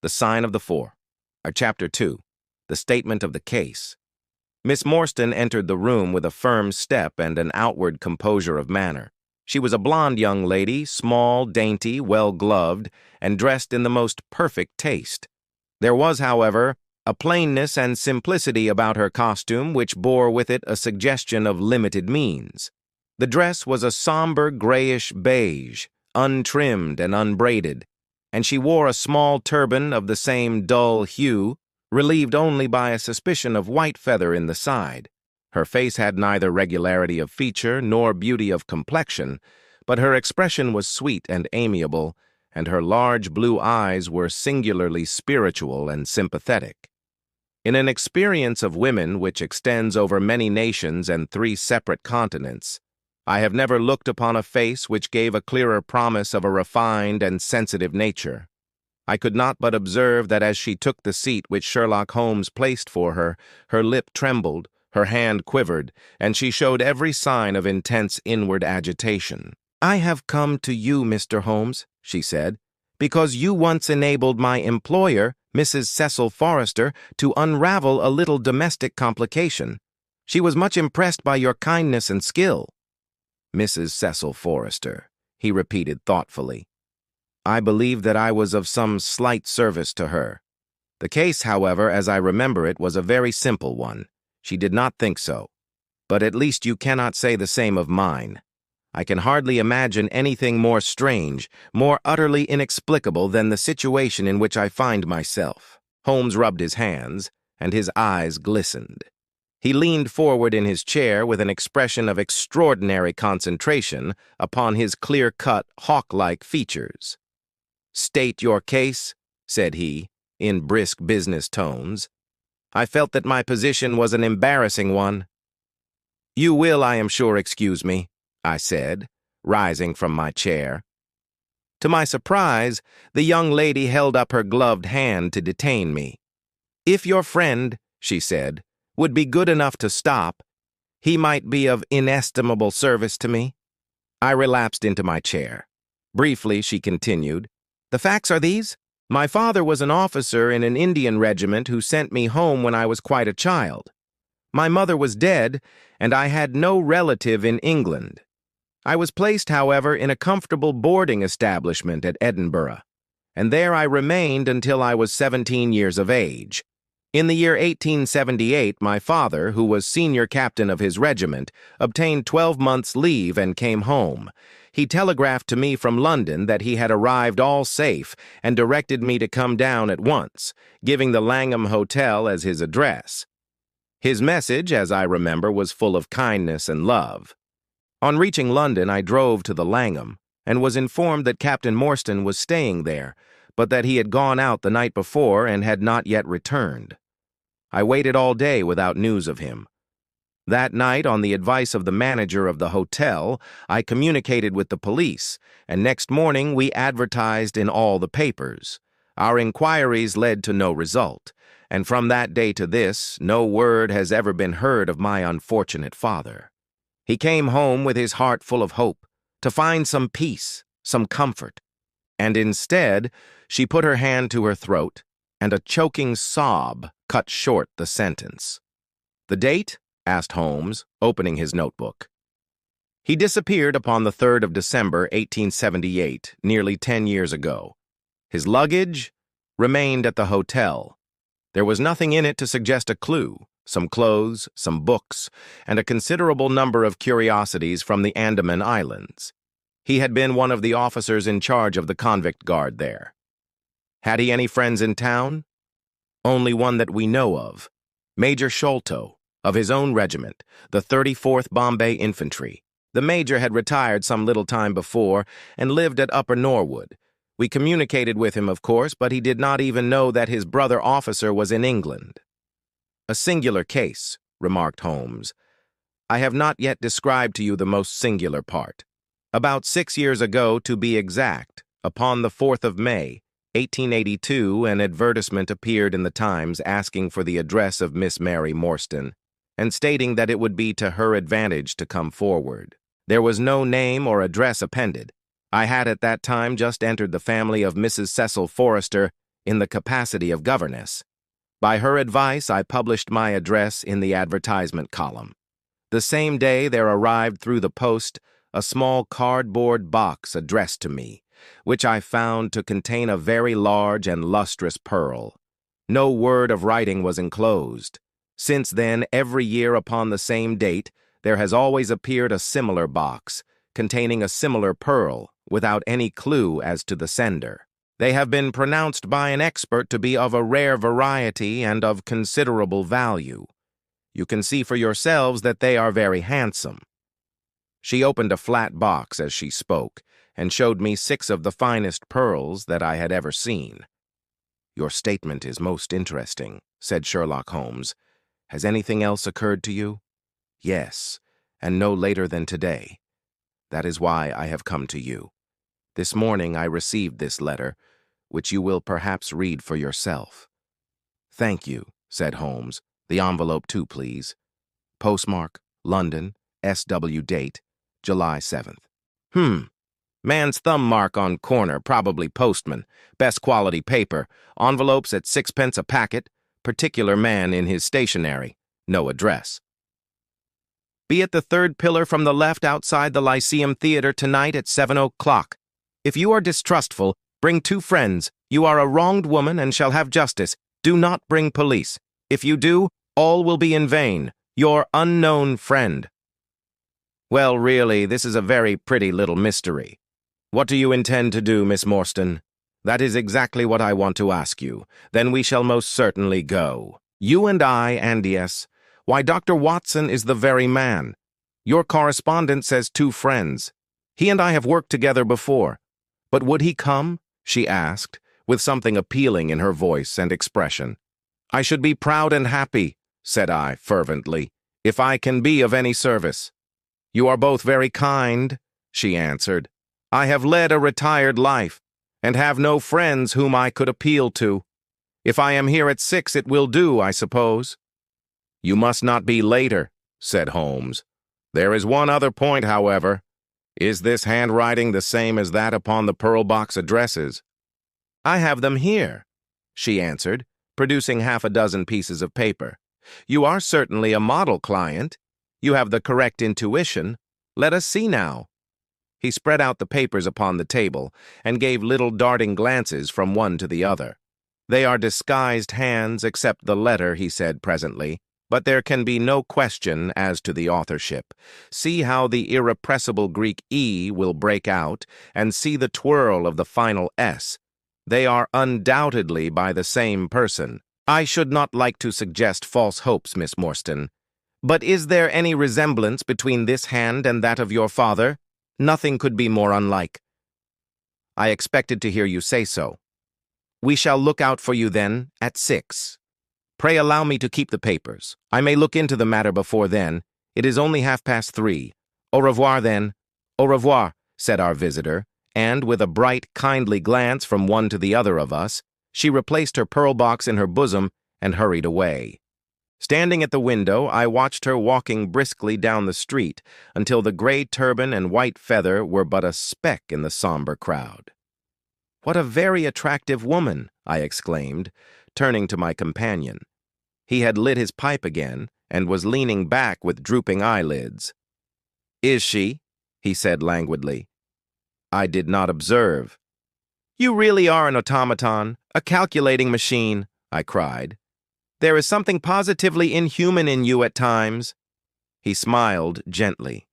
The Sign of the Four. Chapter 2. The Statement of the Case. Miss Morstan entered the room with a firm step and an outward composure of manner. She was a blonde young lady, small, dainty, well-gloved, and dressed in the most perfect taste. There was, however, a plainness and simplicity about her costume which bore with it a suggestion of limited means. The dress was a somber grayish beige, untrimmed and unbraided, and she wore a small turban of the same dull hue, relieved only by a suspicion of white feather in the side. Her face had neither regularity of feature nor beauty of complexion, but her expression was sweet and amiable, and her large blue eyes were singularly spiritual and sympathetic. In an experience of women which extends over many nations and 3 separate continents, I have never looked upon a face which gave a clearer promise of a refined and sensitive nature. I could not but observe that as she took the seat which Sherlock Holmes placed for her, her lip trembled, her hand quivered, and she showed every sign of intense inward agitation. "I have come to you, Mr. Holmes," she said, "because you once enabled my employer, Mrs. Cecil Forrester, to unravel a little domestic complication. She was much impressed by your kindness and skill." "Mrs. Cecil Forrester," he repeated thoughtfully. "I believe that I was of some slight service to her. The case, however, as I remember it, was a very simple one. She did not think so. But at least you cannot say the same of mine. I can hardly imagine anything more strange, more utterly inexplicable than the situation in which I find myself." Holmes rubbed his hands, and his eyes glistened. He leaned forward in his chair with an expression of extraordinary concentration upon his clear-cut, hawk-like features. "State your case," said he, in brisk business tones. I felt that my position was an embarrassing one. "You will, I am sure, excuse me," I said, rising from my chair. To my surprise, the young lady held up her gloved hand to detain me. "If your friend," she said, "would be good enough to stop, he might be of inestimable service to me." I relapsed into my chair. Briefly, she continued, "The facts are these. My father was an officer in an Indian regiment who sent me home when I was quite a child. My mother was dead, and I had no relative in England. I was placed, however, in a comfortable boarding establishment at Edinburgh, and there I remained until I was 17 years of age. In the year 1878, my father, who was senior captain of his regiment, obtained 12 months' leave and came home. He telegraphed to me from London that he had arrived all safe and directed me to come down at once, giving the Langham Hotel as his address. His message, as I remember, was full of kindness and love. On reaching London, I drove to the Langham and was informed that Captain Morstan was staying there, but that he had gone out the night before and had not yet returned. I waited all day without news of him. That night, on the advice of the manager of the hotel, I communicated with the police, and next morning we advertised in all the papers. Our inquiries led to no result, and from that day to this, no word has ever been heard of my unfortunate father. He came home with his heart full of hope, to find some peace, some comfort. And instead, she put her hand to her throat, and a choking sob cut short the sentence. "The date?" asked Holmes, opening his notebook. "He disappeared upon the 3rd of December, 1878, nearly 10 years ago. His luggage remained at the hotel. There was nothing in it to suggest a clue, some clothes, some books, and a considerable number of curiosities from the Andaman Islands. He had been one of the officers in charge of the convict guard there. Had he any friends in town? Only one that we know of, Major Sholto, of his own regiment, the 34th Bombay Infantry. The major had retired some little time before and lived at Upper Norwood. We communicated with him, of course, but he did not even know that his brother officer was in England." "A singular case," remarked Holmes. "I have not yet described to you the most singular part. About 6 years ago, to be exact, upon the 4th of May, 1882, an advertisement appeared in the Times asking for the address of Miss Mary Morstan, and stating that it would be to her advantage to come forward. There was no name or address appended. I had at that time just entered the family of Mrs. Cecil Forrester in the capacity of governess. By her advice, I published my address in the advertisement column. The same day there arrived through the post a small cardboard box addressed to me, which I found to contain a very large and lustrous pearl. No word of writing was enclosed. Since then, every year upon the same date, there has always appeared a similar box, containing a similar pearl, without any clue as to the sender. They have been pronounced by an expert to be of a rare variety and of considerable value. You can see for yourselves that they are very handsome. She opened a flat box as she spoke, and showed me 6 of the finest pearls that I had ever seen. "Your statement is most interesting," said Sherlock Holmes. "Has anything else occurred to you?" "Yes, and no later than today. That is why I have come to you. This morning I received this letter, which you will perhaps read for yourself." "Thank you," said Holmes. "The envelope too, please. Postmark, London, SW date, July 7th. Man's thumb mark on corner, probably postman. Best quality paper. Envelopes at 6 pence a packet. Particular man in his stationery. No address. Be at the 3rd pillar from the left outside the Lyceum Theater tonight at 7 o'clock. If you are distrustful, bring 2 friends. You are a wronged woman and shall have justice. Do not bring police. If you do, all will be in vain. Your unknown friend." "Well, really, this is a very pretty little mystery. What do you intend to do, Miss Morstan?" "That is exactly what I want to ask you. Then we shall most certainly go. You and I, and yes, why, Dr. Watson is the very man. Your correspondent says 2 friends. He and I have worked together before. But would he come?" she asked, with something appealing in her voice and expression. "I should be proud and happy," said I fervently, "if I can be of any service." "You are both very kind," she answered. "I have led a retired life, and have no friends whom I could appeal to. If I am here at 6, it will do, I suppose." "You must not be later," said Holmes. "There is one other point, however. Is this handwriting the same as that upon the pearl box addresses?" "I have them here," she answered, producing half a dozen pieces of paper. "You are certainly a model client. You have the correct intuition. Let us see now." He spread out the papers upon the table and gave little darting glances from one to the other. "They are disguised hands except the letter," he said presently, "but there can be no question as to the authorship. See how the irrepressible Greek E will break out, and see the twirl of the final S. They are undoubtedly by the same person. I should not like to suggest false hopes, Miss Morstan. But is there any resemblance between this hand and that of your father? Nothing could be more unlike." "I expected to hear you say so. We shall look out for you then at 6. Pray allow me to keep the papers. I may look into the matter before then. It is only 3:30. Au revoir, then." "Au revoir," said our visitor, and with a bright, kindly glance from one to the other of us, she replaced her pearl box in her bosom and hurried away. Standing at the window, I watched her walking briskly down the street until the gray turban and white feather were but a speck in the somber crowd. "What a very attractive woman!" I exclaimed, turning to my companion. He had lit his pipe again and was leaning back with drooping eyelids. "Is she?" he said languidly. I did not observe. "You really are an automaton, a calculating machine," I cried. "There is something positively inhuman in you at times." He smiled gently.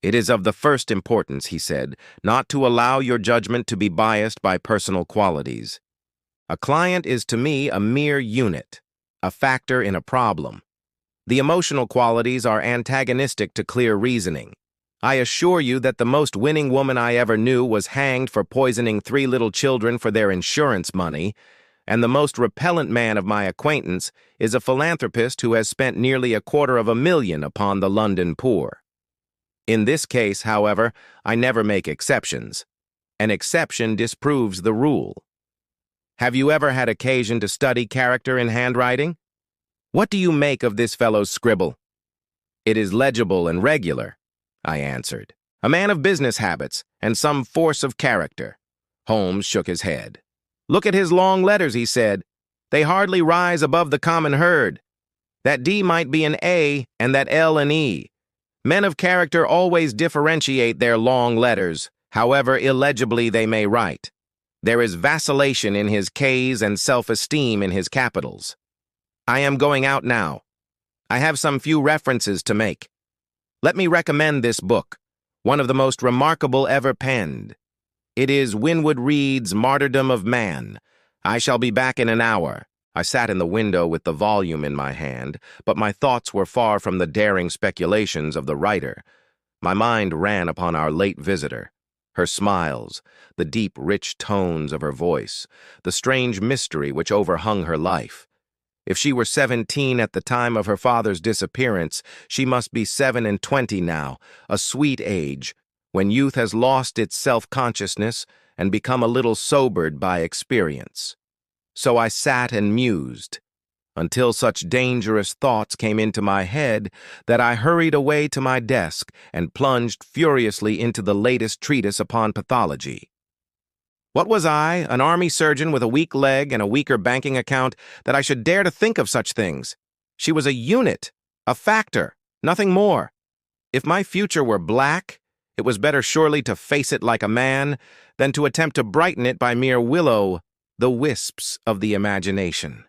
"It is of the first importance," he said, "not to allow your judgment to be biased by personal qualities. A client is to me a mere unit, a factor in a problem. The emotional qualities are antagonistic to clear reasoning. I assure you that the most winning woman I ever knew was hanged for poisoning 3 little children for their insurance money, and the most repellent man of my acquaintance is a philanthropist who has spent nearly $250,000 upon the London poor. In this case, however, I never make exceptions. An exception disproves the rule. Have you ever had occasion to study character in handwriting? What do you make of this fellow's scribble?" "It is legible and regular," I answered. "A man of business habits and some force of character." Holmes shook his head. Look at his long letters, he said. They hardly rise above the common herd. That D might be an A and that L an E. Men of character always differentiate their long letters, however illegibly they may write. There is vacillation in his K's and self-esteem in his capitals. I am going out now. I have some few references to make. Let me recommend this book, one of the most remarkable ever penned. It is Winwood Reade's Martyrdom of Man. I shall be back in an hour. I sat in the window with the volume in my hand, but my thoughts were far from the daring speculations of the writer. My mind ran upon our late visitor, her smiles, the deep, rich tones of her voice, the strange mystery which overhung her life. If she were 17 at the time of her father's disappearance, she must be 27 now, a sweet age, when youth has lost its self-consciousness and become a little sobered by experience. So I sat and mused, until such dangerous thoughts came into my head that I hurried away to my desk and plunged furiously into the latest treatise upon pathology. What was I, an army surgeon with a weak leg and a weaker banking account, that I should dare to think of such things? She was a unit, a factor, nothing more. If my future were black, it was better surely to face it like a man than to attempt to brighten it by mere the wisps of the imagination.